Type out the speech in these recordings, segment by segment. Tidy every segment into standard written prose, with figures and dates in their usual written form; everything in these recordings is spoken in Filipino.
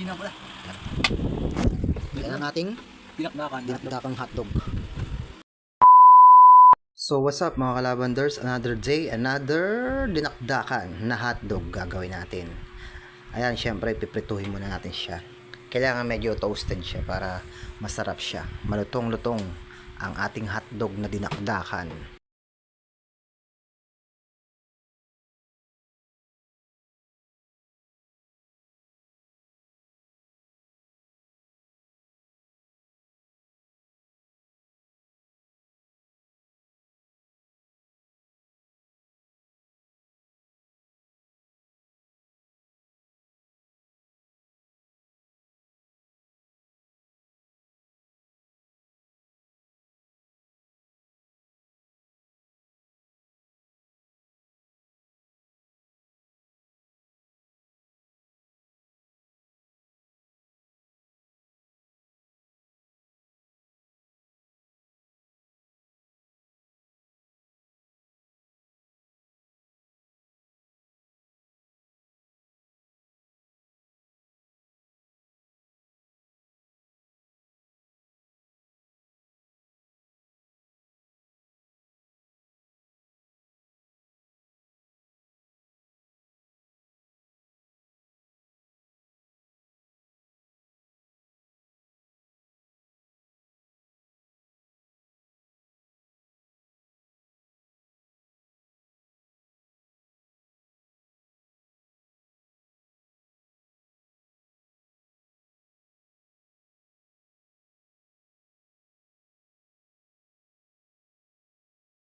nga pala. Yan ang ating dinakdakang hotdog. So what's up mga kalabanders, another day, another dinakdakan na hotdog gagawin natin. Ayan, syempre piprituhin muna natin siya. Kailangan medyo toasted siya para masarap siya. Malutong-lutong ang ating hotdog na dinakdakan.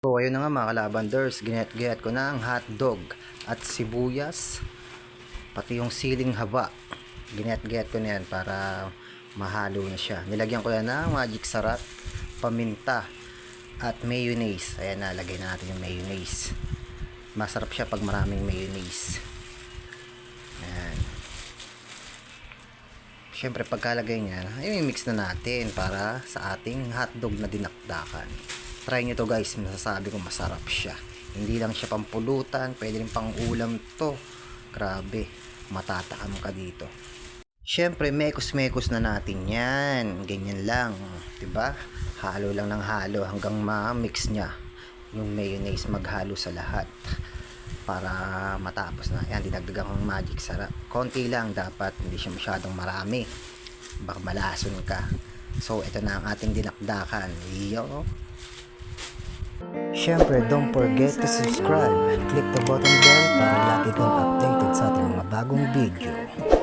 So ayun na nga mga kalabanders, ginayat-gayat ko na ang hotdog at sibuyas, pati yung siling haba. Ginayat-gayat ko na yan para mahalo na siya. Nilagyan ko yan ng magic sarap, paminta at mayonnaise. Ayan na, lagay na natin yung mayonnaise. Masarap siya pag maraming mayonnaise. Ayan. Siyempre pagkalagay niya, ayun, mix na natin para sa ating hotdog na dinakdakan. Try nyo to guys, masasabi ko masarap siya. Hindi lang siya pampulutan, pwede rin pang ulam to. Grabe, matatakam ka dito. Siyempre, mekos-mekos na natin yan. Ganyan lang, diba? Halo lang ng halo hanggang ma-mix niya yung mayonnaise, maghalo sa lahat. Para matapos na. Yan, dinagdagan kong magic sarap. Konti lang dapat, hindi siya masyadong marami. Baka malason ka. So, ito na ang ating dinakdakan. Yo! Siyempre, don't forget to subscribe. Click the button bell para lagi kang updated sa ating mga bagong video.